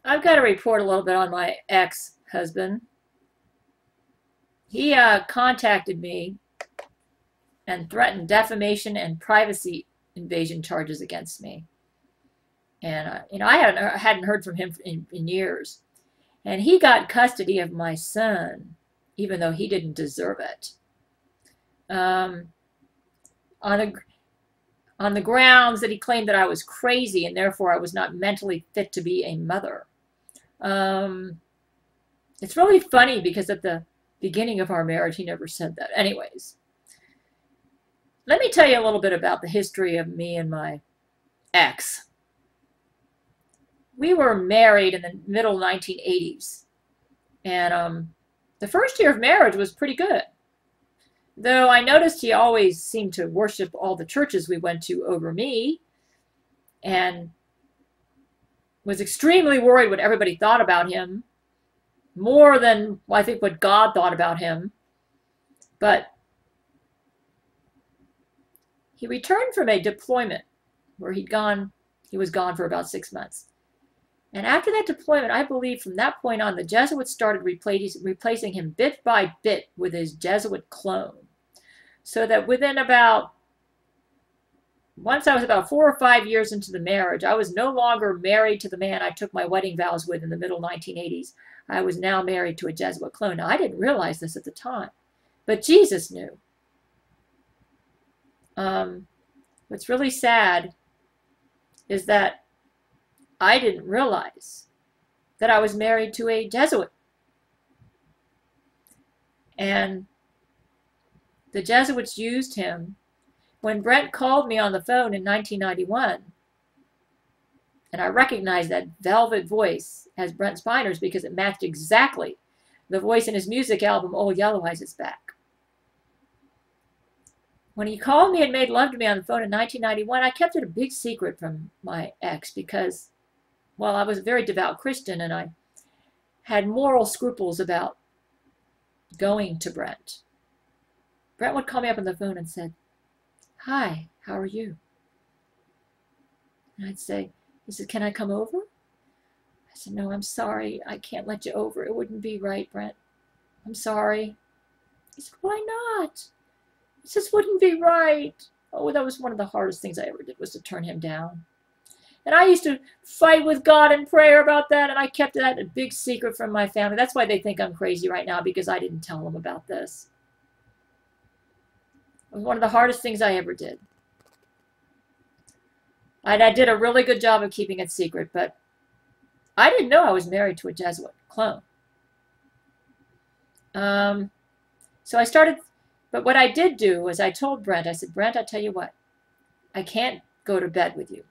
I've got to report a little bit on my ex-husband. He contacted me and threatened defamation and privacy invasion charges against me. And I hadn't heard from him in years. And he got custody of my son, even though he didn't deserve it. On the grounds that he claimed that I was crazy and therefore I was not mentally fit to be a mother. It's really funny because at the beginning of our marriage, he never said that. Anyways, let me tell you a little bit about the history of me and my ex. We were married in the middle 1980s. And the first year of marriage was pretty good. Though I noticed he always seemed to worship all the churches we went to over me and was extremely worried what everybody thought about him, more than I think what God thought about him. But he returned from a deployment where he was gone for about 6 months. And after that deployment, I believe from that point on, the Jesuits started replacing him bit by bit with his Jesuit clone. So that once I was about 4 or 5 years into the marriage, I was no longer married to the man I took my wedding vows with in the middle 1980s. I was now married to a Jesuit clone. Now, I didn't realize this at the time, but Jesus knew. What's really sad is that I didn't realize that I was married to a Jesuit. And the Jesuits used him. When Brent called me on the phone in 1991, and I recognized that velvet voice as Brent Spiner's because it matched exactly the voice in his music album, Old Yellow Eyes Is Back. When he called me and made love to me on the phone in 1991, I kept it a big secret from my ex because, well, I was a very devout Christian and I had moral scruples about going to Brent. Brent would call me up on the phone and said, "Hi, how are you?" And I'd say, he said, "Can I come over?" I said, "No, I'm sorry. I can't let you over. It wouldn't be right, Brent. I'm sorry." He said, "Why not?" It just wouldn't be right. Oh, that was one of the hardest things I ever did, was to turn him down. And I used to fight with God in prayer about that, and I kept that a big secret from my family. That's why they think I'm crazy right now, because I didn't tell them about this. It was one of the hardest things I ever did. I did a really good job of keeping it secret, but I didn't know I was married to a Jesuit clone. So I started, but what I did do was I told Brent, I said, "Brent, I tell you what, I can't go to bed with you,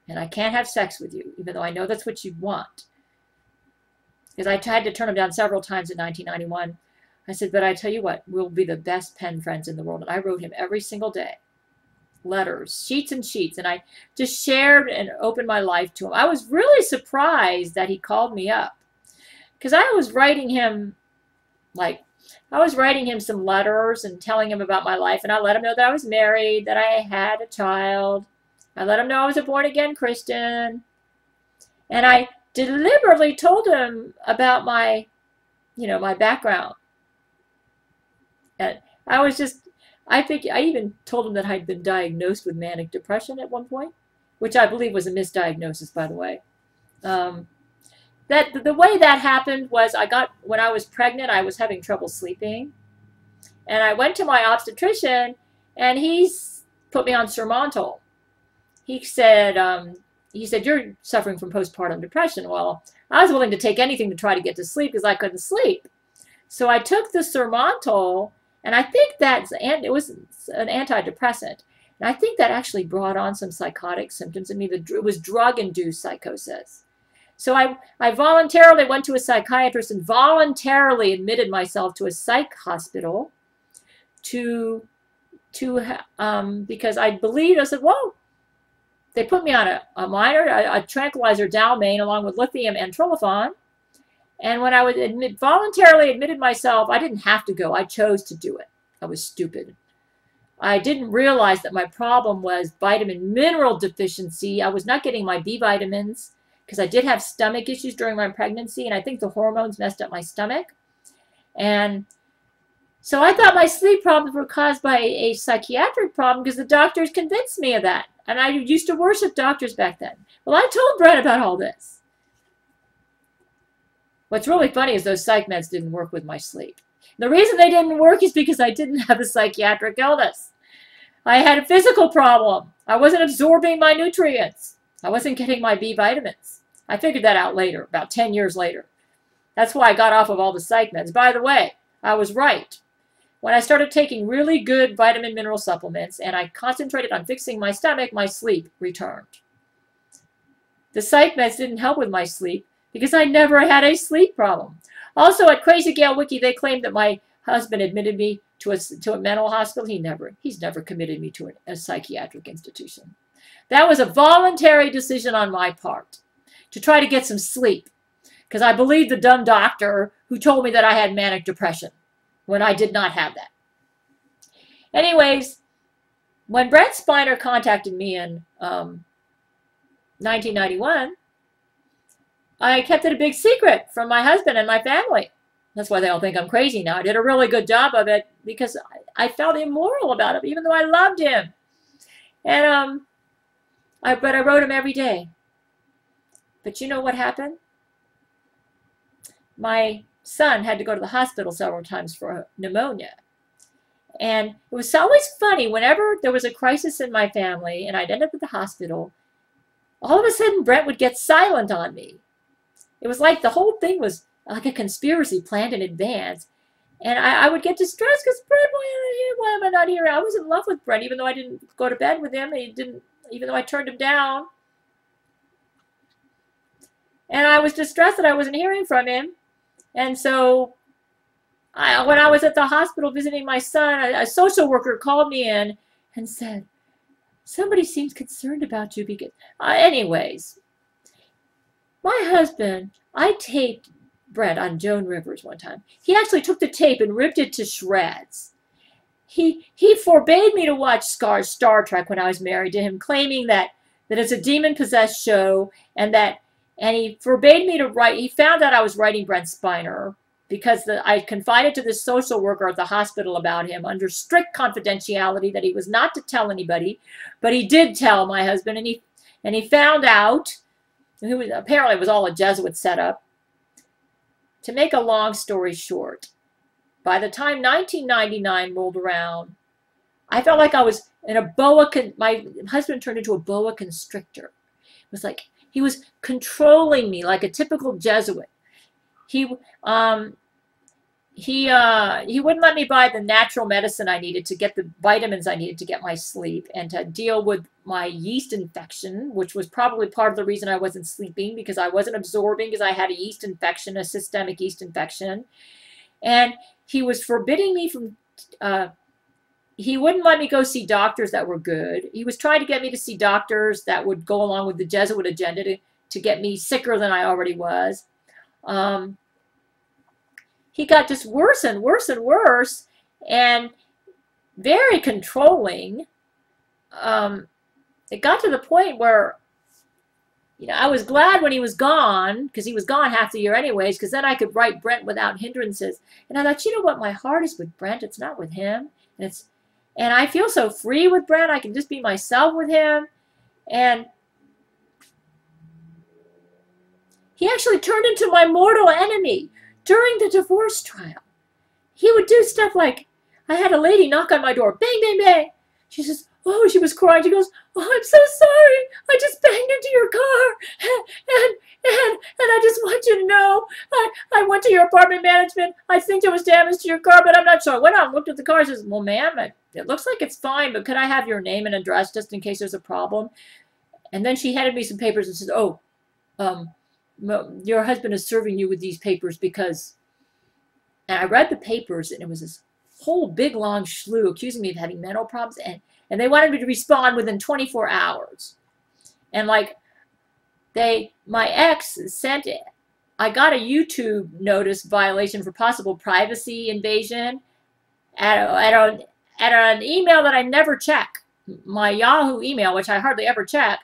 and I can't have sex with you, even though I know that's what you want." Because I tried to turn him down several times in 1991. I said, "But I tell you what, we'll be the best pen friends in the world." And I wrote him every single day. Letters, sheets and sheets. And I just shared and opened my life to him. I was really surprised that he called me up. Because I was writing him some letters and telling him about my life. And I let him know that I was married, that I had a child. I let him know I was a born-again Christian. And I deliberately told him about my background. And I think I even told him that I'd been diagnosed with manic depression at one point, which I believe was a misdiagnosis, by the way. That the way that happened was when I was pregnant, I was having trouble sleeping. And I went to my obstetrician, and he's put me on Sermontal. He said, "You're suffering from postpartum depression." Well, I was willing to take anything to try to get to sleep because I couldn't sleep. So I took the Sermontal, and I think it was an antidepressant. And I think that actually brought on some psychotic symptoms in me. It was drug-induced psychosis. So I voluntarily went to a psychiatrist and voluntarily admitted myself to a psych hospital because I believed, I said, well, they put me on a tranquilizer Dalmane along with lithium and Trolofan. And when I was voluntarily admitted myself, I didn't have to go. I chose to do it. I was stupid. I didn't realize that my problem was vitamin mineral deficiency. I was not getting my B vitamins because I did have stomach issues during my pregnancy, and I think the hormones messed up my stomach. And so I thought my sleep problems were caused by a psychiatric problem because the doctors convinced me of that. And I used to worship doctors back then. Well, I told Brent about all this. What's really funny is those psych meds didn't work with my sleep. The reason they didn't work is because I didn't have a psychiatric illness. I had a physical problem. I wasn't absorbing my nutrients. I wasn't getting my B vitamins. I figured that out later, about 10 years later. That's why I got off of all the psych meds. By the way, I was right. When I started taking really good vitamin mineral supplements and I concentrated on fixing my stomach, my sleep returned. The psych meds didn't help with my sleep because I never had a sleep problem. Also, at Crazy Gail Wiki, they claimed that my husband admitted me to a mental hospital. He's never committed me to a psychiatric institution. That was a voluntary decision on my part to try to get some sleep because I believed the dumb doctor who told me that I had manic depression when I did not have that. Anyways, when Brent Spiner contacted me in 1991, I kept it a big secret from my husband and my family. That's why they all think I'm crazy now. I did a really good job of it because I felt immoral about it, even though I loved him. And but I wrote him every day. But you know what happened? My son had to go to the hospital several times for pneumonia. And it was always funny, whenever there was a crisis in my family and I'd end up at the hospital, all of a sudden Brent would get silent on me. It was like the whole thing was like a conspiracy planned in advance. And I would get distressed because, Brent, why am I not here? I was in love with Brent, even though I didn't go to bed with him. Even though I turned him down. And I was distressed that I wasn't hearing from him. And so when I was at the hospital visiting my son, a social worker called me in and said, somebody seems concerned about you. Because anyways, my husband, I taped Brent on Joan Rivers one time. He actually took the tape and ripped it to shreds. He forbade me to watch Star Trek when I was married to him, claiming that it's a demon-possessed show, and he forbade me to write. He found out I was writing Brent Spiner because I confided to this social worker at the hospital about him under strict confidentiality that he was not to tell anybody, but he did tell my husband, and he found out. Apparently it was all a Jesuit setup. To make a long story short, by the time 1999 rolled around, I felt like I was in a my husband turned into a boa constrictor. It was like he was controlling me like a typical Jesuit. He wouldn't let me buy the natural medicine I needed to get the vitamins I needed to get my sleep and to deal with my yeast infection, which was probably part of the reason I wasn't sleeping, because I wasn't absorbing because I had a yeast infection, a systemic yeast infection. And he was forbidding me from, he wouldn't let me go see doctors that were good. He was trying to get me to see doctors that would go along with the Jesuit agenda to get me sicker than I already was. He got just worse and worse and worse and very controlling. It got to the point where, I was glad when he was gone, because he was gone half the year anyways, because then I could write Brent without hindrances. And I thought, you know what, my heart is with Brent. It's not with him. And I feel so free with Brent. I can just be myself with him. And he actually turned into my mortal enemy during the divorce trial. He would do stuff like, I had a lady knock on my door, bang, bang, bang. She says, oh, she was crying. She goes, oh, I'm so sorry. I just banged into your car. And I just want you to know, I went to your apartment management. I think there was damage to your car, but I'm not sure. I went out and looked at the car. I says, well, ma'am, it looks like it's fine, but could I have your name and address just in case there's a problem? And then she handed me some papers and says, oh, your husband is serving you with these papers because, and I read the papers, and it was this whole big long slew accusing me of having mental problems, and they wanted me to respond within 24 hours. And like my ex sent it. I got a YouTube notice violation for possible privacy invasion at an email that I never check, my Yahoo email, which I hardly ever check.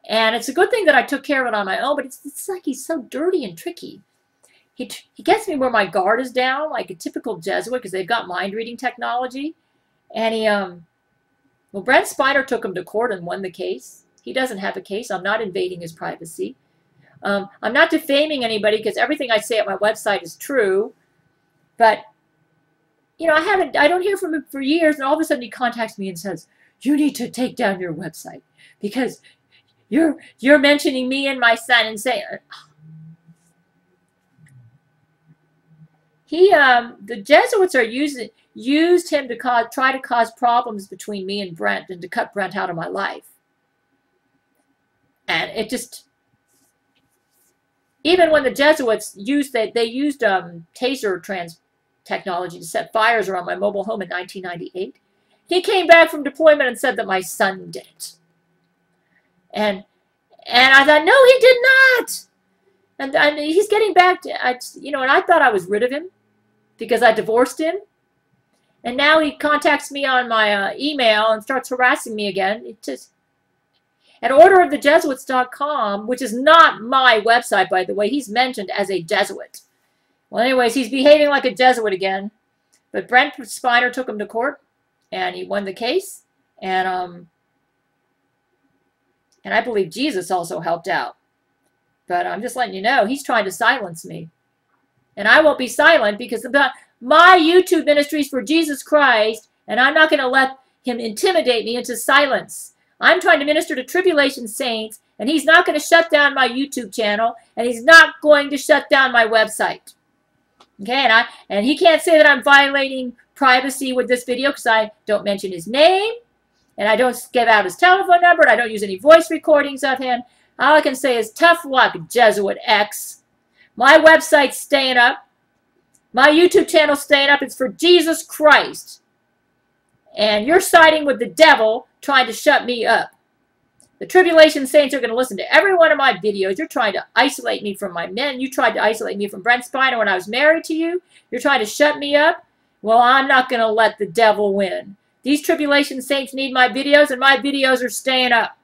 And it's a good thing that I took care of it on my own, but it's like he's so dirty and tricky. He gets me where my guard is down, like a typical Jesuit, because they've got mind-reading technology. And well, Brent Spiner took him to court and won the case. He doesn't have a case. I'm not invading his privacy. I'm not defaming anybody because everything I say at my website is true. But, you know, I don't hear from him for years, and all of a sudden he contacts me and says, you need to take down your website because you're mentioning me and my son and saying, the Jesuits are used him to try to cause problems between me and Brent and to cut Brent out of my life. And it just, even when the Jesuits used taser technology to set fires around my mobile home in 1998, he came back from deployment and said that my son did it. And I thought, no, he did not. And he's getting back to, you know, and I thought I was rid of him because I divorced him. And now he contacts me on my email and starts harassing me again. It just, at orderofthejesuits.com, which is not my website, by the way, he's mentioned as a Jesuit. Well, anyways, he's behaving like a Jesuit again. But Brent Spiner took him to court, and he won the case. And I believe Jesus also helped out. But I'm just letting you know, he's trying to silence me. And I won't be silent because my YouTube ministry is for Jesus Christ, and I'm not going to let him intimidate me into silence. I'm trying to minister to tribulation saints, and he's not going to shut down my YouTube channel, and he's not going to shut down my website. Okay, and he can't say that I'm violating privacy with this video because I don't mention his name, and I don't give out his telephone number, and I don't use any voice recordings of him. All I can say is, tough luck, Jesuit X. My website's staying up. My YouTube channel's staying up. It's for Jesus Christ. And you're siding with the devil trying to shut me up. The tribulation saints are going to listen to every one of my videos. You're trying to isolate me from my men. You tried to isolate me from Brent Spiner when I was married to you. You're trying to shut me up. Well, I'm not going to let the devil win. These tribulation saints need my videos, and my videos are staying up.